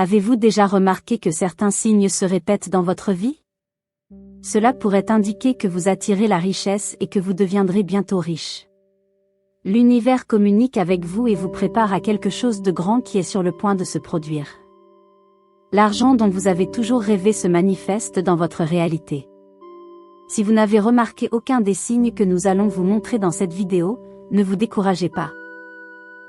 Avez-vous déjà remarqué que certains signes se répètent dans votre vie? Cela pourrait indiquer que vous attirez la richesse et que vous deviendrez bientôt riche. L'univers communique avec vous et vous prépare à quelque chose de grand qui est sur le point de se produire. L'argent dont vous avez toujours rêvé se manifeste dans votre réalité. Si vous n'avez remarqué aucun des signes que nous allons vous montrer dans cette vidéo, ne vous découragez pas.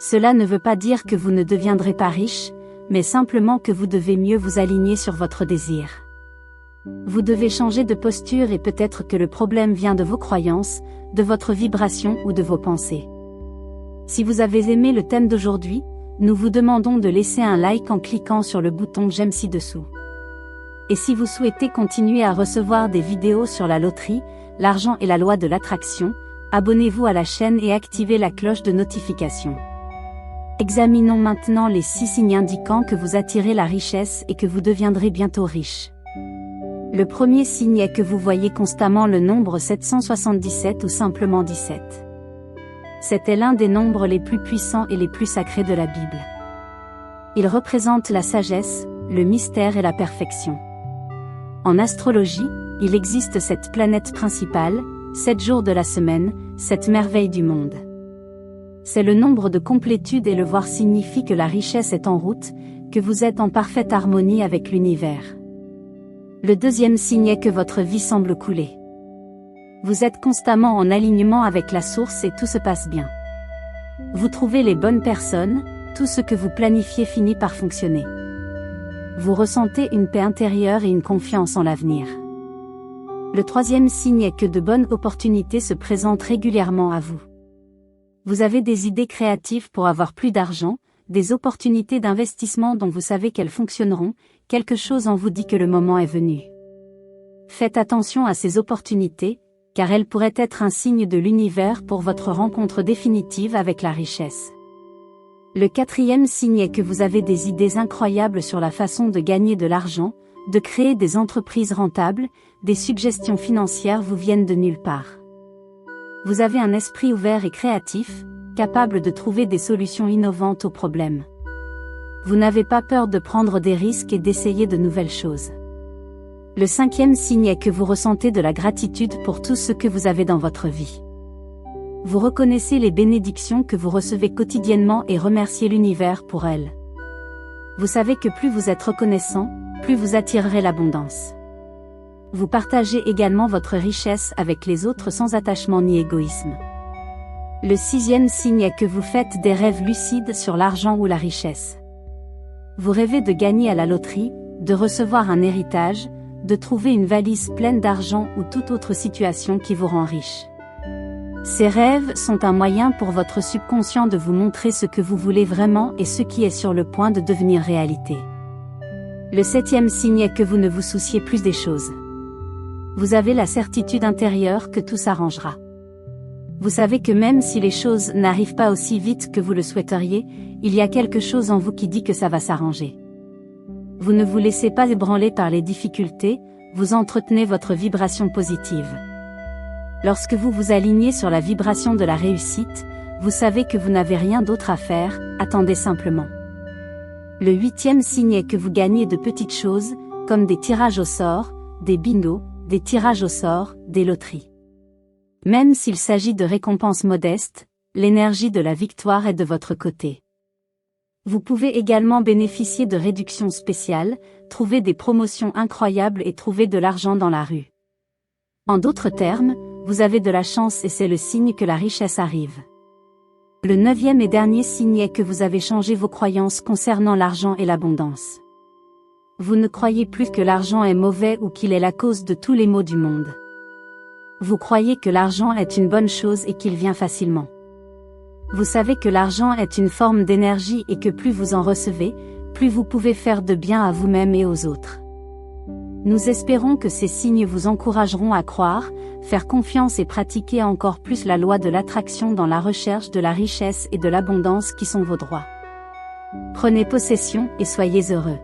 Cela ne veut pas dire que vous ne deviendrez pas riche, mais simplement que vous devez mieux vous aligner sur votre désir. Vous devez changer de posture et peut-être que le problème vient de vos croyances, de votre vibration ou de vos pensées. Si vous avez aimé le thème d'aujourd'hui, nous vous demandons de laisser un like en cliquant sur le bouton j'aime ci-dessous. Et si vous souhaitez continuer à recevoir des vidéos sur la loterie, l'argent et la loi de l'attraction, abonnez-vous à la chaîne et activez la cloche de notification. Examinons maintenant les 6 signes indiquant que vous attirez la richesse et que vous deviendrez bientôt riche. Le premier signe est que vous voyez constamment le nombre 777 ou simplement 17. C'était l'un des nombres les plus puissants et les plus sacrés de la Bible. Il représente la sagesse, le mystère et la perfection. En astrologie, il existe 7 planètes principales, 7 jours de la semaine, 7 merveilles du monde. C'est le nombre de complétude et le voir signifie que la richesse est en route, que vous êtes en parfaite harmonie avec l'univers. Le deuxième signe est que votre vie semble couler. Vous êtes constamment en alignement avec la source et tout se passe bien. Vous trouvez les bonnes personnes, tout ce que vous planifiez finit par fonctionner. Vous ressentez une paix intérieure et une confiance en l'avenir. Le troisième signe est que de bonnes opportunités se présentent régulièrement à vous. Vous avez des idées créatives pour avoir plus d'argent, des opportunités d'investissement dont vous savez qu'elles fonctionneront, quelque chose en vous dit que le moment est venu. Faites attention à ces opportunités, car elles pourraient être un signe de l'univers pour votre rencontre définitive avec la richesse. Le quatrième signe est que vous avez des idées incroyables sur la façon de gagner de l'argent, de créer des entreprises rentables, des suggestions financières vous viennent de nulle part. Vous avez un esprit ouvert et créatif, capable de trouver des solutions innovantes aux problèmes. Vous n'avez pas peur de prendre des risques et d'essayer de nouvelles choses. Le cinquième signe est que vous ressentez de la gratitude pour tout ce que vous avez dans votre vie. Vous reconnaissez les bénédictions que vous recevez quotidiennement et remerciez l'univers pour elles. Vous savez que plus vous êtes reconnaissant, plus vous attirerez l'abondance. Vous partagez également votre richesse avec les autres sans attachement ni égoïsme. Le sixième signe est que vous faites des rêves lucides sur l'argent ou la richesse. Vous rêvez de gagner à la loterie, de recevoir un héritage, de trouver une valise pleine d'argent ou toute autre situation qui vous rend riche. Ces rêves sont un moyen pour votre subconscient de vous montrer ce que vous voulez vraiment et ce qui est sur le point de devenir réalité. Le septième signe est que vous ne vous souciez plus des choses. Vous avez la certitude intérieure que tout s'arrangera. Vous savez que même si les choses n'arrivent pas aussi vite que vous le souhaiteriez, il y a quelque chose en vous qui dit que ça va s'arranger. Vous ne vous laissez pas ébranler par les difficultés, vous entretenez votre vibration positive. Lorsque vous vous alignez sur la vibration de la réussite, vous savez que vous n'avez rien d'autre à faire, attendez simplement. Le huitième signe est que vous gagnez de petites choses, comme des tirages au sort, des bingos, des tirages au sort, des loteries. Même s'il s'agit de récompenses modestes, l'énergie de la victoire est de votre côté. Vous pouvez également bénéficier de réductions spéciales, trouver des promotions incroyables et trouver de l'argent dans la rue. En d'autres termes, vous avez de la chance et c'est le signe que la richesse arrive. Le neuvième et dernier signe est que vous avez changé vos croyances concernant l'argent et l'abondance. Vous ne croyez plus que l'argent est mauvais ou qu'il est la cause de tous les maux du monde. Vous croyez que l'argent est une bonne chose et qu'il vient facilement. Vous savez que l'argent est une forme d'énergie et que plus vous en recevez, plus vous pouvez faire de bien à vous-même et aux autres. Nous espérons que ces signes vous encourageront à croire, faire confiance et pratiquer encore plus la loi de l'attraction dans la recherche de la richesse et de l'abondance qui sont vos droits. Prenez possession et soyez heureux.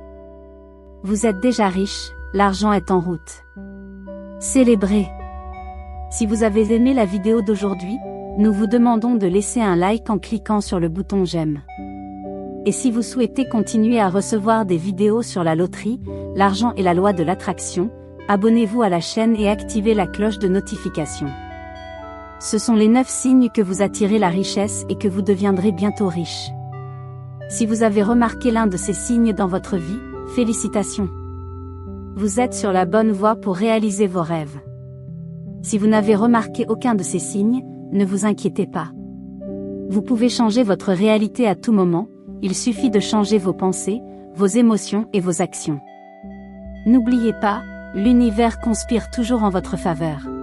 Vous êtes déjà riche, l'argent est en route. Célébrez. Si vous avez aimé la vidéo d'aujourd'hui, nous vous demandons de laisser un like en cliquant sur le bouton j'aime. Et si vous souhaitez continuer à recevoir des vidéos sur la loterie, l'argent et la loi de l'attraction, abonnez-vous à la chaîne et activez la cloche de notification. Ce sont les 9 signes que vous attirez la richesse et que vous deviendrez bientôt riche. Si vous avez remarqué l'un de ces signes dans votre vie, félicitations. Vous êtes sur la bonne voie pour réaliser vos rêves. Si vous n'avez remarqué aucun de ces signes, ne vous inquiétez pas. Vous pouvez changer votre réalité à tout moment, il suffit de changer vos pensées, vos émotions et vos actions. N'oubliez pas, l'univers conspire toujours en votre faveur.